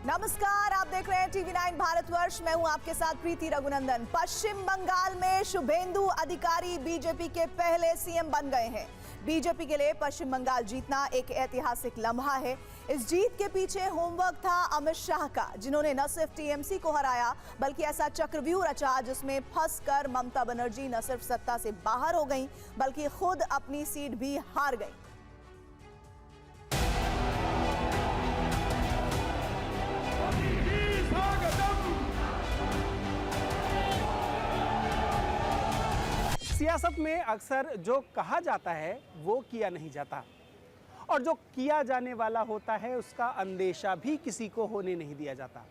नमस्कार, आप देख रहे हैं टीवी9 भारतवर्ष। मैं हूं आपके साथ प्रीति रघुनंदन। पश्चिम बंगाल में शुभेंदु अधिकारी बीजेपी के पहले सीएम बन गए हैं। बीजेपी के लिए पश्चिम बंगाल जीतना एक ऐतिहासिक लम्हा है। इस जीत के पीछे होमवर्क था अमित शाह का, जिन्होंने न सिर्फ टीएमसी को हराया बल्कि ऐसा चक्रव्यूह रचा जिसमें फंसकर ममता बनर्जी न सिर्फ सत्ता से बाहर हो गईं बल्कि खुद अपनी सीट भी हार गईं। सियासत में अक्सर जो कहा जाता है वो किया नहीं जाता, और जो किया जाने वाला होता है उसका अंदेशा भी किसी को होने नहीं दिया जाता।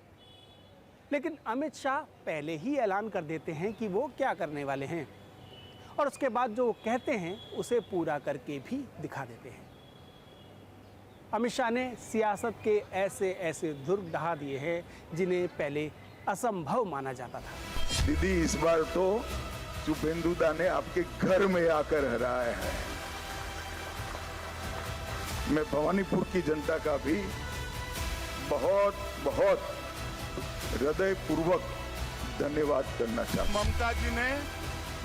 लेकिन अमित शाह पहले ही ऐलान कर देते हैं कि वो क्या करने वाले हैं, और उसके बाद जो वो कहते हैं उसे पूरा करके भी दिखा देते हैं। अमित शाह ने सियासत के ऐसे ऐसे धुर्ग ढहा दिए हैं जिन्हें पहले असंभव माना जाता था। दीदी, इस बार तो शुभेंदु दा ने आपके घर में आकर हराया है। मैं भवानीपुर की जनता का भी बहुत बहुत हृदयपूर्वक धन्यवाद करना चाहता हूं। ममता जी ने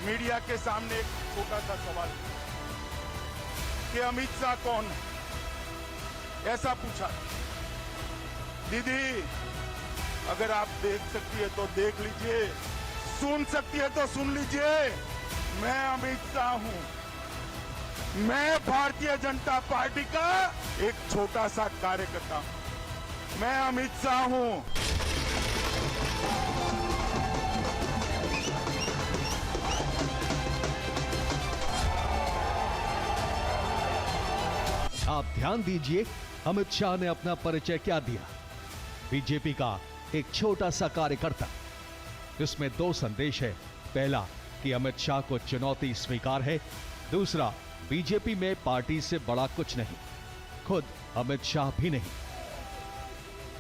मीडिया के सामने एक छोटा सा सवाल किया कि अमित शाह कौन है, ऐसा पूछा। दीदी, अगर आप देख सकती है तो देख लीजिए, सुन सकती है तो सुन लीजिए। मैं अमित शाह हूं। मैं भारतीय जनता पार्टी का एक छोटा सा कार्यकर्ता हूं। मैं अमित शाह हूं। आप ध्यान दीजिए, अमित शाह ने अपना परिचय क्या दिया। बीजेपी का एक छोटा सा कार्यकर्ता। इसमें दो संदेश है। पहला कि अमित शाह को चुनौती स्वीकार है। दूसरा, बीजेपी में पार्टी से बड़ा कुछ नहीं, खुद अमित शाह भी नहीं।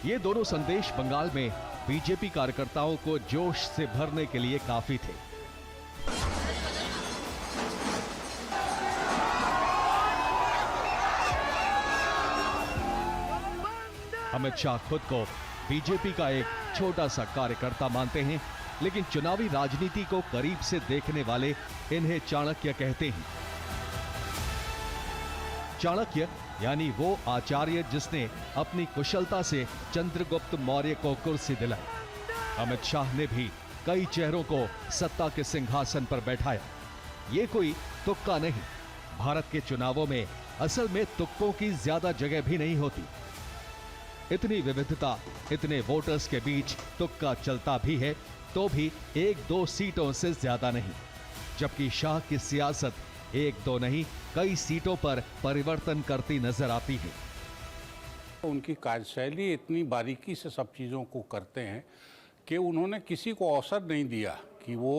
ये दोनों संदेश बंगाल में बीजेपी कार्यकर्ताओं को जोश से भरने के लिए काफी थे। अमित शाह खुद को बीजेपी का एक छोटा सा कार्यकर्ता मानते हैं, लेकिन चुनावी राजनीति को करीब से देखने वाले इन्हें चाणक्य कहते हैं। चाणक्य यानी वो आचार्य जिसने अपनी कुशलता से चंद्रगुप्त मौर्य को कुर्सी दिलाई। अमित शाह ने भी कई चेहरों को सत्ता के सिंहासन पर बैठाया। ये कोई तुक्का नहीं। भारत के चुनावों में असल में तुक्कों की ज्यादा जगह भी नहीं होती। इतनी विविधता, इतने वोटर्स के बीच तुक्का चलता भी है तो भी 1-2 सीटों से ज्यादा नहीं, जबकि शाह की सियासत 1-2 नहीं, कई सीटों पर परिवर्तन करती नजर आती है। उनकी कार्यशैली इतनी बारीकी से सब चीज़ों को करते हैं कि उन्होंने किसी को अवसर नहीं दिया कि वो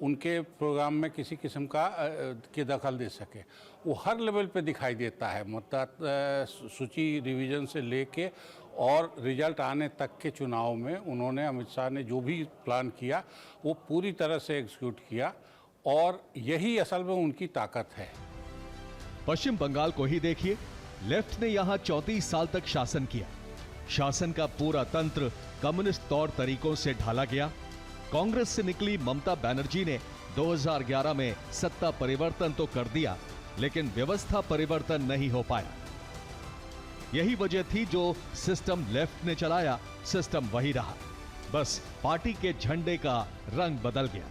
उनके प्रोग्राम में किसी किस्म का की दखल दे सके। वो हर लेवल पे दिखाई देता है। मतदाता सूची रिवीजन से लेके और रिजल्ट आने तक के चुनाव में उन्होंने, अमित शाह ने जो भी प्लान किया वो पूरी तरह से एग्जीक्यूट किया, और यही असल में उनकी ताकत है। पश्चिम बंगाल को ही देखिए, लेफ्ट ने यहां 34 साल तक शासन किया। शासन का पूरा तंत्र कम्युनिस्ट तौर तरीकों से ढाला गया। कांग्रेस से निकली ममता बनर्जी ने 2011 में सत्ता परिवर्तन तो कर दिया, लेकिन व्यवस्था परिवर्तन नहीं हो पाया। यही वजह थी जो सिस्टम लेफ्ट ने चलाया, सिस्टम वही रहा, बस पार्टी के झंडे का रंग बदल गया।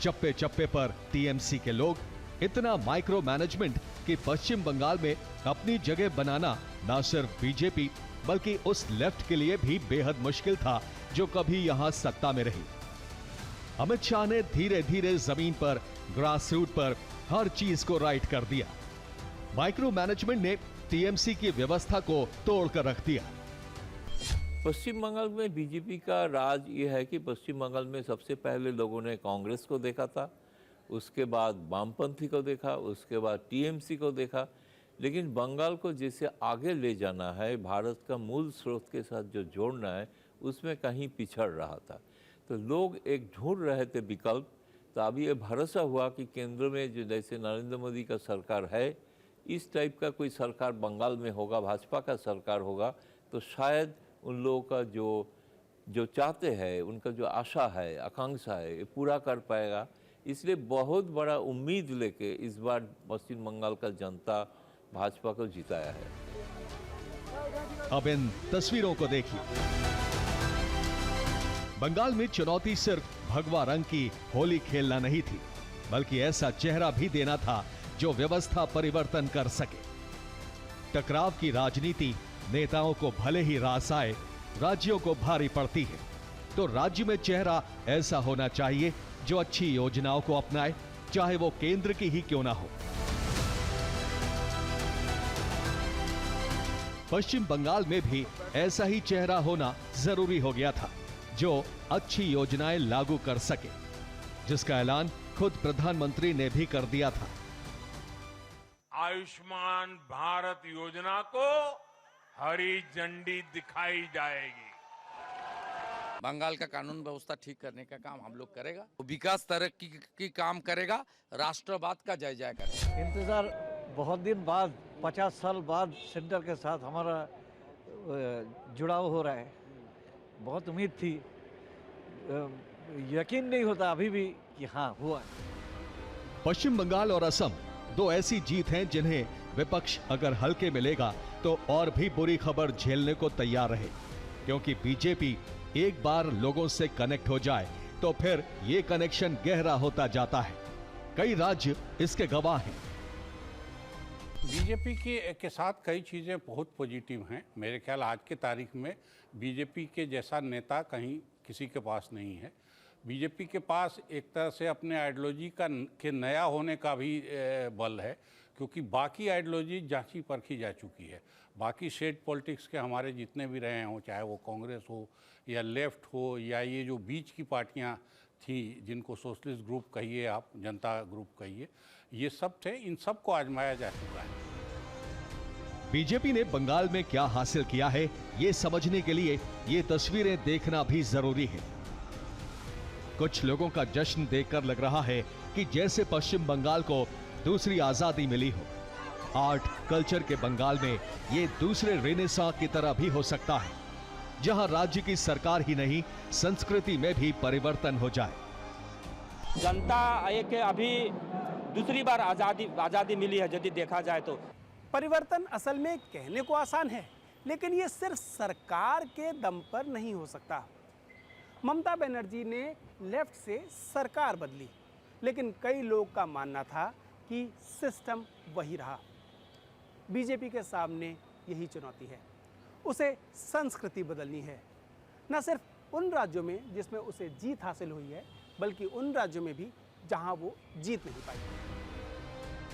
चप्पे चप्पे पर टीएमसी के लोग, इतना माइक्रो मैनेजमेंट कि पश्चिम बंगाल में अपनी जगह बनाना न सिर्फ बीजेपी बल्कि उस लेफ्ट के लिए भी बेहद मुश्किल था जो कभी यहां सत्ता में रही। अमित शाह ने धीरे धीरे जमीन पर, ग्रास रूट पर हर चीज को राइट कर दिया। माइक्रो मैनेजमेंट ने टीएमसी की व्यवस्था को तोड़कर रख दिया। पश्चिम बंगाल में बीजेपी का राज ये है कि पश्चिम बंगाल में सबसे पहले लोगों ने कांग्रेस को देखा था, उसके बाद वामपंथी को देखा, उसके बाद टीएमसी को देखा, लेकिन बंगाल को जैसे आगे ले जाना है, भारत का मूल स्रोत के साथ जो जोड़ना है, उसमें कहीं पिछड़ रहा था। तो लोग एक ढूंढ रहे थे विकल्प। तो अभी ये भरोसा हुआ कि केंद्र में जो जैसे नरेंद्र मोदी का सरकार है, इस टाइप का कोई सरकार बंगाल में होगा, भाजपा का सरकार होगा, तो शायद उन लोगों का जो चाहते हैं, उनका जो आशा है, आकांक्षा है, ये पूरा कर पाएगा। इसलिए बहुत बड़ा उम्मीद लेके इस बार पश्चिम बंगाल का जनता भाजपा को जिताया है। अब इन तस्वीरों को देखिए। बंगाल में चुनौती सिर्फ भगवा रंग की होली खेलना नहीं थी, बल्कि ऐसा चेहरा भी देना था जो व्यवस्था परिवर्तन कर सके। टकराव की राजनीति नेताओं को भले ही रास आए, राज्यों को भारी पड़ती है। तो राज्य में चेहरा ऐसा होना चाहिए जो अच्छी योजनाओं को अपनाए, चाहे वो केंद्र की ही क्यों ना हो। पश्चिम बंगाल में भी ऐसा ही चेहरा होना जरूरी हो गया था जो अच्छी योजनाएं लागू कर सके, जिसका ऐलान खुद प्रधानमंत्री ने भी कर दिया था। आयुष्मान भारत योजना को हरी झंडी दिखाई जाएगी। बंगाल का कानून व्यवस्था ठीक करने का काम हम लोग करेगा, विकास तरक्की की काम करेगा, राष्ट्रवाद का जय जय करेगा। इंतजार बहुत दिन बाद, 50 साल बाद सेंटर के साथ हमारा जुड़ाव हो रहा है। बहुत उम्मीद थी, यकीन नहीं होता अभी भी कि हाँ हुआ। पश्चिम बंगाल और असम दो ऐसी जीत हैं जिन्हें विपक्ष अगर हल्के में लेगा तो और भी बुरी खबर झेलने को तैयार रहे, क्योंकि बीजेपी एक बार लोगों से कनेक्ट हो जाए तो फिर ये कनेक्शन गहरा होता जाता है। कई राज्य इसके गवाह हैं। बीजेपी के साथ कई चीज़ें बहुत पॉजिटिव हैं। मेरे ख्याल आज के तारीख में बीजेपी के जैसा नेता कहीं किसी के पास नहीं है। बीजेपी के पास एक तरह से अपने आइडियोलॉजी के नया होने का भी बल है, क्योंकि बाकी आइडियोलॉजी जांची परखी जा चुकी है। बाकी स्टेट पॉलिटिक्स के हमारे जितने भी रहे हों, चाहे वो कांग्रेस हो या लेफ्ट हो या ये जो बीच की पार्टियां थी जिनको सोशलिस्ट ग्रुप कहिए, आप जनता ग्रुप कहिए, ये सब थे, इन सब को आजमाया जा चुका है। बीजेपी ने बंगाल में क्या हासिल किया है, ये समझने के लिए ये तस्वीरें देखना भी जरूरी है। कुछ लोगों का जश्न देखकर लग रहा है कि जैसे पश्चिम बंगाल को दूसरी आजादी मिली हो। आर्ट कल्चर के बंगाल में ये दूसरे रेनेसां की तरह भी हो सकता है, जहां राज्य की सरकार ही नहीं, संस्कृति में भी परिवर्तन हो जाए। जनता एक अभी दूसरी बार आजादी मिली है, यदि देखा जाए तो। परिवर्तन असल में कहने को आसान है, लेकिन ये सिर्फ सरकार के दम पर नहीं हो सकता। ममता बनर्जी ने लेफ्ट से सरकार बदली, लेकिन कई लोग का मानना था कि सिस्टम वही रहा। बीजेपी के सामने यही चुनौती है, उसे संस्कृति बदलनी है, न सिर्फ उन राज्यों में जिसमें उसे जीत हासिल हुई है, बल्कि उन राज्यों में भी जहां वो जीत नहीं पाई।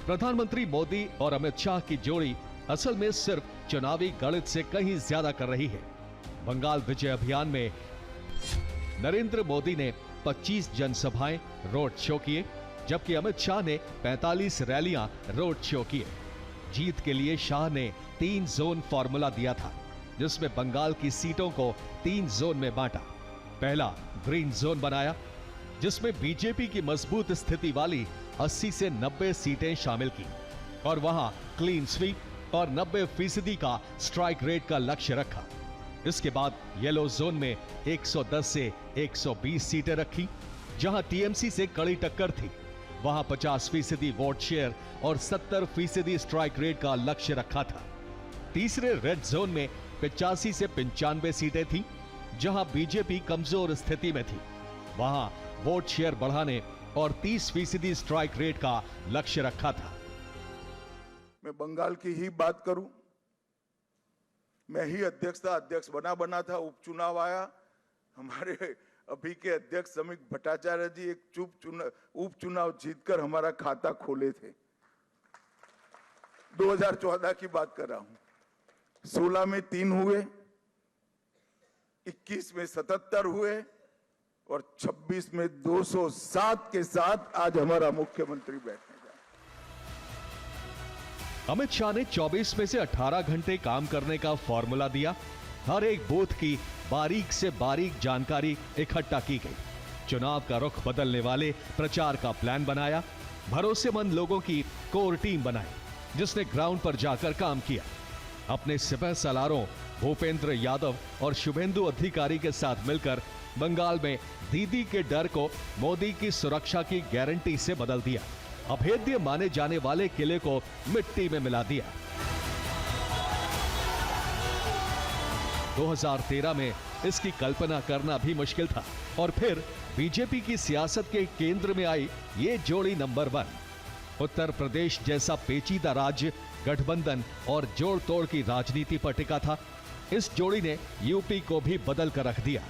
प्रधानमंत्री मोदी और अमित शाह की जोड़ी असल में सिर्फ चुनावी गणित से कहीं ज्यादा कर रही है। बंगाल विजय अभियान में नरेंद्र मोदी ने 25 जनसभाएं रोड शो किए, जबकि अमित शाह ने 45 रैलियां रोड शो किए। जीत के लिए शाह ने 3 जोन फॉर्मूला दिया था, जिसमें बंगाल की सीटों को 3 जोन में बांटा। पहला ग्रीन जोन बनाया, जिसमें बीजेपी की मजबूत स्थिति वाली 80 से 90 सीटें शामिल की, और वहां क्लीन स्वीप और 90% का स्ट्राइक रेट का लक्ष्य रखा। इसके बाद येलो जोन में 110 से 120 सीटें रखी, जहां टीएमसी से कड़ी टक्कर थी। वहां 50% वोट शेयर और 70% स्ट्राइक रेट का लक्ष्य रखा था। तीसरे रेड जोन में 85 से 95 सीटें थी, जहां बीजेपी कमजोर स्थिति में थी। वहां वोट शेयर बढ़ाने और 30% स्ट्राइक रेट का लक्ष्य रखा था। मैं बंगाल की ही बात करूं, मैं ही अध्यक्ष बना था, उपचुनाव आया, हमारे अभी के अध्यक्ष समीक भट्टाचार्य जी एक उपचुनाव जीतकर हमारा खाता खोले थे। 2014 की बात कर रहा हूं। 16 में 3 हुए, 21 में 77 हुए और 26 में 207 के साथ आज हमारा मुख्यमंत्री बैठने जा। अमित शाह ने 24 में से 18 घंटे काम करने का फॉर्मूला दिया। हर एक बूथ की बारीक से बारीक जानकारी इकट्ठा की गई। चुनाव का रुख बदलने वाले प्रचार का प्लान बनाया। भरोसेमंद लोगों की कोर टीम बनाई, जिसने ग्राउंड पर जाकर काम किया। अपने सिपह सलारों भूपेंद्र यादव और शुभेंदु अधिकारी के साथ मिलकर बंगाल में दीदी के डर को मोदी की सुरक्षा की गारंटी से बदल दिया। अभेद्य माने जाने वाले किले को मिट्टी में मिला दिया। 2013 में इसकी कल्पना करना भी मुश्किल था और फिर बीजेपी की सियासत के केंद्र में आई ये जोड़ी नंबर 1। उत्तर प्रदेश जैसा पेचीदा राज्य गठबंधन और जोड़ तोड़ की राजनीति पर टिका था। इस जोड़ी ने यूपी को भी बदल कर रख दिया।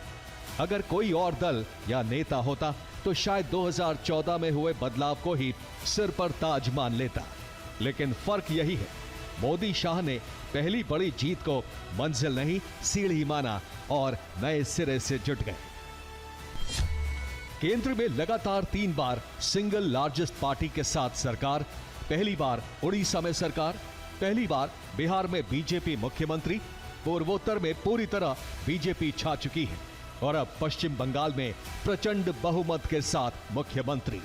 अगर कोई और दल या नेता होता तो शायद 2014 में हुए बदलाव को ही सिर पर ताज मान लेता। लेकिन फर्क यही है, मोदी शाह ने पहली बड़ी जीत को मंजिल नहीं सीढ़ी माना और नए सिरे से जुट गए। केंद्र में लगातार 3 बार सिंगल लार्जेस्ट पार्टी के साथ सरकार, पहली बार उड़ीसा में सरकार, पहली बार बिहार में बीजेपी मुख्यमंत्री, पूर्वोत्तर में पूरी तरह बीजेपी छा चुकी है और अब पश्चिम बंगाल में प्रचंड बहुमत के साथ मुख्यमंत्री।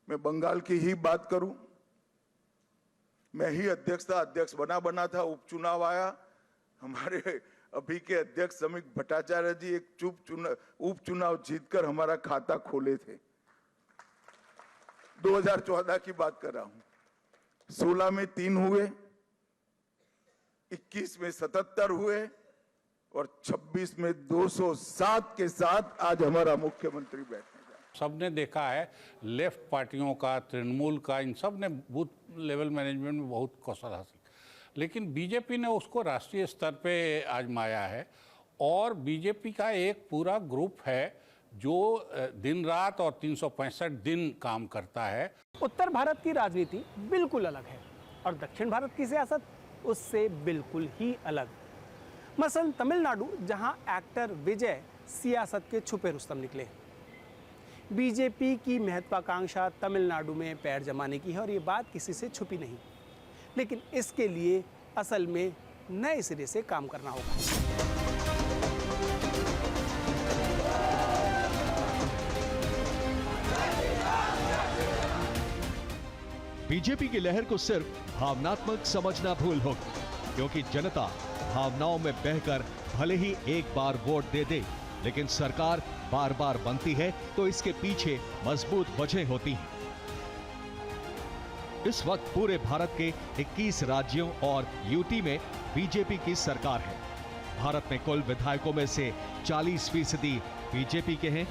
मैं बंगाल की ही बात करूं, मैं ही अध्यक्ष बना था, उपचुनाव आया, हमारे अभी के अध्यक्ष समीक भट्टाचार्य जी एक उपचुनाव जीतकर हमारा खाता खोले थे। 2014 की बात कर रहा हूं। 16 में 3 हुए, 21 में 77 हुए और 26 में 207 के साथ आज हमारा मुख्यमंत्री बैठे। सबने देखा है लेफ्ट पार्टियों का, तृणमूल का, इन सब ने बूथ लेवल मैनेजमेंट में बहुत कौशल हासिल, लेकिन बीजेपी ने उसको राष्ट्रीय स्तर पे आजमाया है और बीजेपी का एक पूरा ग्रुप है जो दिन रात और 365 दिन काम करता है। उत्तर भारत की राजनीति बिल्कुल अलग है और दक्षिण भारत की सियासत उससे बिल्कुल ही अलग। मसलन तमिलनाडु, जहां एक्टर विजय सियासत के छुपे रुस्तम निकले। बीजेपी की महत्वाकांक्षा तमिलनाडु में पैर जमाने की है और ये बात किसी से छुपी नहीं, लेकिन इसके लिए असल में नए सिरे से काम करना होगा। बीजेपी की लहर को सिर्फ भावनात्मक समझना भूल होगी, क्योंकि जनता भावनाओं में बहकर भले ही एक बार वोट दे दे, लेकिन सरकार बार बार बनती है तो इसके पीछे मजबूत वजह होती हैं। इस वक्त पूरे भारत के 21 राज्यों और यूटी में बीजेपी की सरकार है। भारत में कुल विधायकों में से 40% बीजेपी के हैं।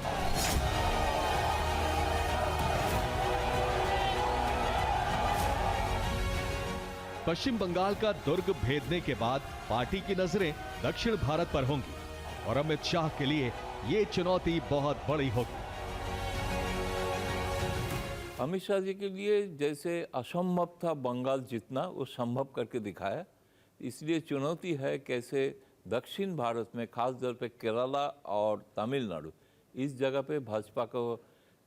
पश्चिम बंगाल का दुर्ग भेदने के बाद पार्टी की नजरें दक्षिण भारत पर होंगी और अमित शाह के लिए ये चुनौती बहुत बड़ी होगी। अमित शाह जी के लिए जैसे असंभव था बंगाल जीतना, वो संभव करके दिखाया। इसलिए चुनौती है कैसे दक्षिण भारत में, खास तौर पे केरला और तमिलनाडु, इस जगह पे भाजपा को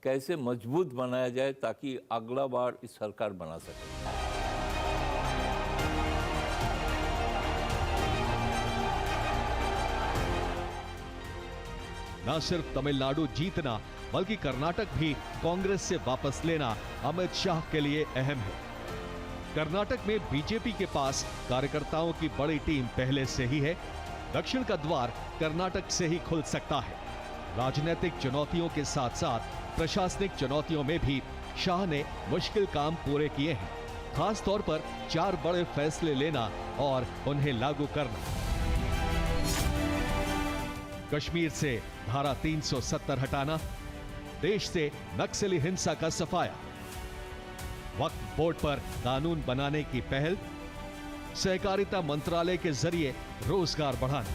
कैसे मजबूत बनाया जाए ताकि अगला बार इस सरकार बना सके। न सिर्फ तमिलनाडु जीतना बल्कि कर्नाटक भी कांग्रेस से वापस लेना अमित शाह के लिए अहम है। कर्नाटक में बीजेपी के पास कार्यकर्ताओं की बड़ी टीम पहले से ही है। दक्षिण का द्वार कर्नाटक से ही खुल सकता है। राजनीतिक चुनौतियों के साथ साथ प्रशासनिक चुनौतियों में भी शाह ने मुश्किल काम पूरे किए हैं, खास तौर पर 4 बड़े फैसले लेना और उन्हें लागू करना। कश्मीर से धारा 370 हटाना, देश से नक्सली हिंसा का सफाया, वक्फ बोर्ड पर कानून बनाने की पहल, सहकारिता मंत्रालय के जरिए रोजगार बढ़ाना।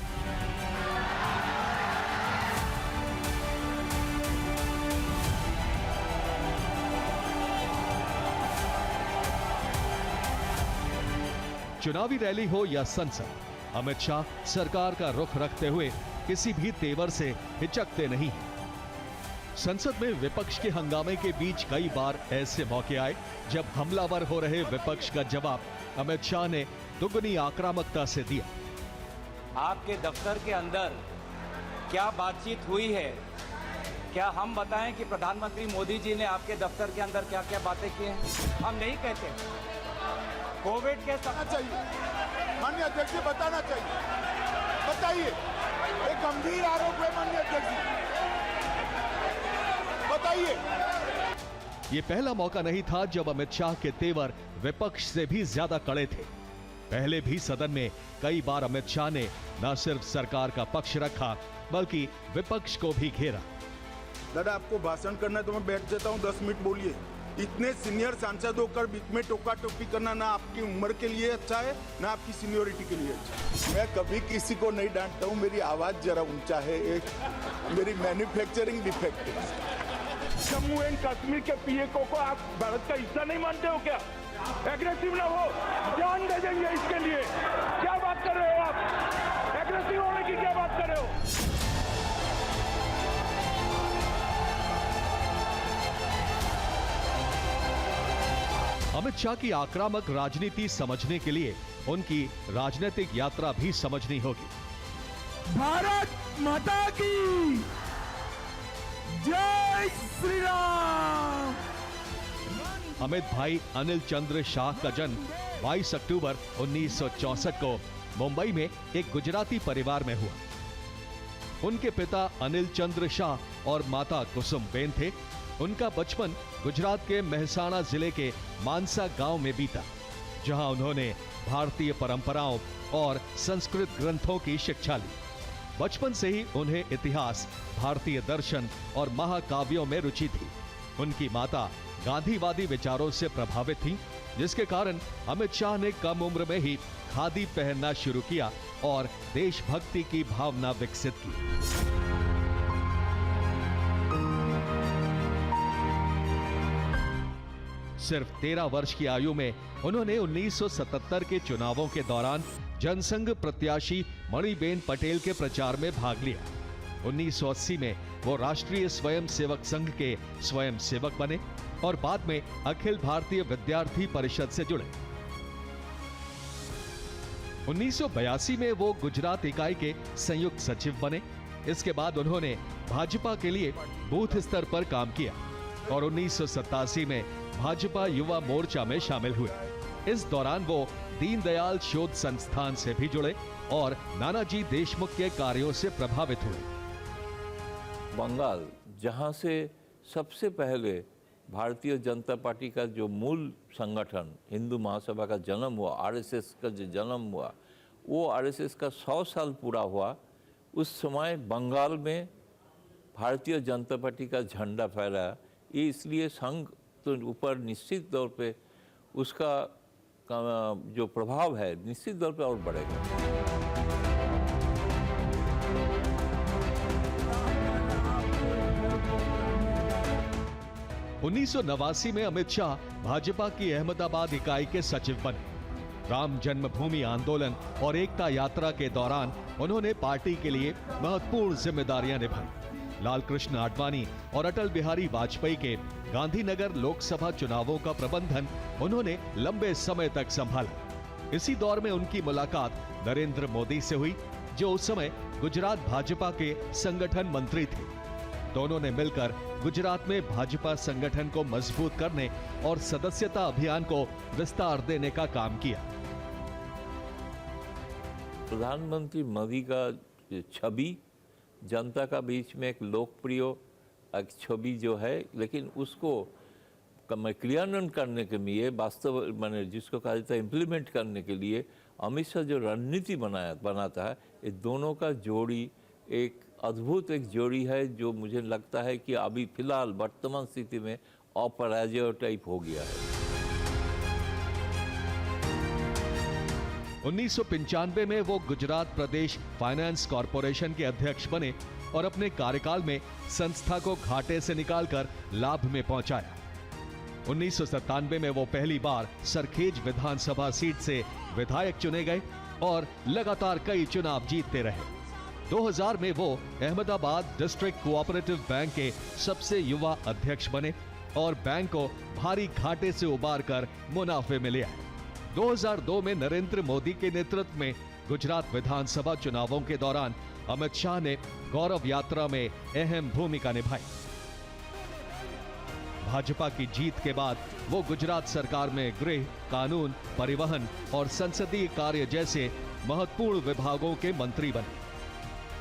चुनावी रैली हो या संसद, अमित शाह सरकार का रुख रखते हुए किसी भी तेवर से हिचकते नहीं हैं। संसद में विपक्ष के हंगामे के बीच कई बार ऐसे मौके आए जब हमलावर हो रहे विपक्ष का जवाब अमित शाह ने दुगनी आक्रामकता से दिया। आपके दफ्तर के अंदर क्या बातचीत हुई है क्या हम बताएं कि प्रधानमंत्री मोदी जी ने आपके दफ्तर के अंदर क्या क्या बातें की हैं? हम नहीं कहते। कोविड के चाहिए माननीय अध्यक्ष जी, बताना चाहिए, बताइए। एक गंभीर आरोप है माननीय अध्यक्ष जी, बताइए। ये पहला मौका नहीं था जब अमित शाह के तेवर विपक्ष से भी ज्यादा कड़े थे। पहले भी सदन में कई बार अमित शाह ने न सिर्फ सरकार का पक्ष रखा बल्कि विपक्ष को भी घेरा। दादा, आपको भाषण करना है तो मैं बैठ जाता हूँ, 10 मिनट बोलिए। इतने सीनियर सांसद होकर बीच में टोका टोकी करना ना आपकी उम्र के लिए अच्छा है ना आपकी सीनियोरिटी के लिए अच्छा है। मैं कभी किसी को नहीं डांटता हूँ, मेरी आवाज जरा ऊंचा है, एक मेरी मैन्युफैक्चरिंग डिफेक्ट है। जम्मू एंड कश्मीर के पीए को आप भारत का हिस्सा नहीं मानते हो क्या? एग्रेसिव ना हो, जान दे देंगे इसके लिए। क्या बात कर रहे हो आप? एग्रेसिव होने की क्या बात कर रहे हो? अमित शाह की आक्रामक राजनीति समझने के लिए उनकी राजनीतिक यात्रा भी समझनी होगी। भारत माता की जय श्री राम। अमित भाई अनिल चंद्र शाह का जन्म 22 अक्टूबर 1964 को मुंबई में एक गुजराती परिवार में हुआ। उनके पिता अनिल चंद्र शाह और माता कुसुमबेन थे। उनका बचपन गुजरात के मेहसाणा जिले के मानसा गांव में बीता, जहां उन्होंने भारतीय परंपराओं और संस्कृत ग्रंथों की शिक्षा ली। बचपन से ही उन्हें इतिहास, भारतीय दर्शन और महाकाव्यों में रुचि थी। उनकी माता गांधीवादी विचारों से प्रभावित थीं, जिसके कारण अमित शाह ने कम उम्र में ही खादी पहनना शुरू किया और देशभक्ति की भावना विकसित की। सिर्फ 13 वर्ष की आयु में उन्होंने 1977 के चुनावों के दौरान जनसंघ प्रत्याशी मणिबेन पटेल के प्रचार में भाग लिया। 1980 में वो राष्ट्रीय स्वयंसेवक संघ के स्वयं सेवक बने और बाद में अखिल भारतीय विद्यार्थी परिषद से जुड़े। 1982 में वो गुजरात इकाई के संयुक्त सचिव बने। इसके बाद उन्होंने भाजपा के लिए बूथ स्तर पर काम किया और 1987 में भाजपा युवा मोर्चा में शामिल हुए। इस दौरान वो दीनदयाल शोध संस्थान से भी जुड़े और नानाजी देशमुख के कार्यों से प्रभावित हुए। बंगाल, जहां से सबसे पहले भारतीय जनता पार्टी का जो मूल संगठन हिंदू महासभा का जन्म हुआ, आरएसएस का जो जन्म हुआ, वो आरएसएस का 100 साल पूरा हुआ। उस समय बंगाल में भारतीय जनता पार्टी का झंडा फहराया। ये इसलिए संघ तो ऊपर निश्चित तौर पे उसका जो प्रभाव है निश्चित तौर पे और बढ़ेगा। 1989 में अमित शाह भाजपा की अहमदाबाद इकाई के सचिव बने। राम जन्मभूमि आंदोलन और एकता यात्रा के दौरान उन्होंने पार्टी के लिए महत्वपूर्ण जिम्मेदारियां निभाई। लालकृष्ण आडवाणी और अटल बिहारी वाजपेयी के गांधीनगर लोकसभा चुनावों का प्रबंधन उन्होंने लंबे समय तक संभाला। इसी दौर में उनकी मुलाकात नरेंद्र मोदी से हुई, जो उस समय गुजरात भाजपा के संगठन मंत्री थे। दोनों ने मिलकर गुजरात में भाजपा संगठन को मजबूत करने और सदस्यता अभियान को विस्तार देने का काम किया। प्रधानमंत्री मोदी का छवि जनता का बीच में एक लोकप्रिय एक छवि जो है, लेकिन उसको क्रियान्वयन करने के लिए वास्तव माने जिसको कहा जाता है इम्प्लीमेंट करने के लिए अमित शाह जो रणनीति बनाता है, ये दोनों का जोड़ी एक अद्भुत एक जोड़ी है, जो मुझे लगता है कि अभी फिलहाल वर्तमान स्थिति में अपराजय टाइप हो गया है। 1995 में वो गुजरात प्रदेश फाइनेंस कॉरपोरेशन के अध्यक्ष बने और अपने कार्यकाल में संस्था को घाटे से निकालकर लाभ में पहुंचाया। 1997 में वो पहली बार सरखेज विधानसभा सीट से विधायक चुने गए और लगातार कई चुनाव जीतते रहे। 2000 में वो अहमदाबाद डिस्ट्रिक्ट कोऑपरेटिव बैंक के सबसे युवा अध्यक्ष बने और बैंक को भारी घाटे से उबार कर मुनाफे में ले आए। 2002 में नरेंद्र मोदी के नेतृत्व में गुजरात विधानसभा चुनावों के दौरान अमित शाह ने गौरव यात्रा में अहम भूमिका निभाई। भाजपा की जीत के बाद वो गुजरात सरकार में गृह, कानून, परिवहन और संसदीय कार्य जैसे महत्वपूर्ण विभागों के मंत्री बने।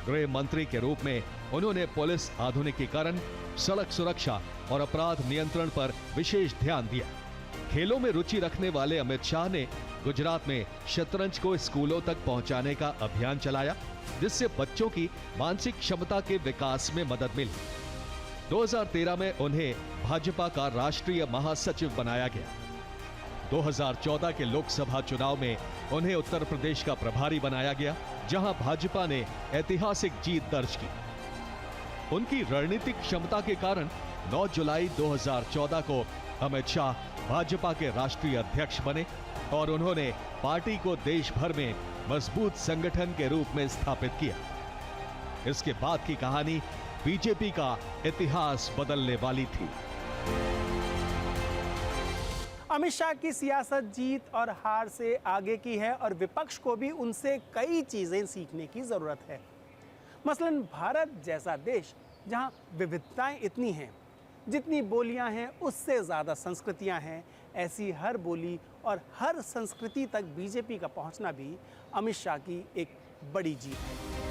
गृह मंत्री के रूप में उन्होंने पुलिस आधुनिकीकरण, सड़क सुरक्षा और अपराध नियंत्रण पर विशेष ध्यान दिया। खेलों में रुचि रखने वाले अमित शाह ने गुजरात में शतरंज को स्कूलों तक पहुंचाने का अभियान चलाया, जिससे बच्चों की मानसिक क्षमता के विकास में मदद मिली। 2013 में उन्हें भाजपा का राष्ट्रीय महासचिव बनाया गया। 2014 के लोकसभा चुनाव में उन्हें उत्तर प्रदेश का प्रभारी बनाया गया, जहां भाजपा ने ऐतिहासिक जीत दर्ज की। उनकी रणनीतिक क्षमता के कारण 9 जुलाई 2014 को अमित शाह भाजपा के राष्ट्रीय अध्यक्ष बने और उन्होंने पार्टी को देश भर में मजबूत संगठन के रूप में स्थापित किया। इसके बाद की कहानी बीजेपी का इतिहास बदलने वाली थी। अमित शाह की सियासत जीत और हार से आगे की है और विपक्ष को भी उनसे कई चीजें सीखने की जरूरत है। मसलन भारत जैसा देश जहां विविधताएं इतनी हैं, जितनी बोलियां हैं उससे ज़्यादा संस्कृतियां हैं, ऐसी हर बोली और हर संस्कृति तक बीजेपी का पहुंचना भी अमित शाह की एक बड़ी जीत है।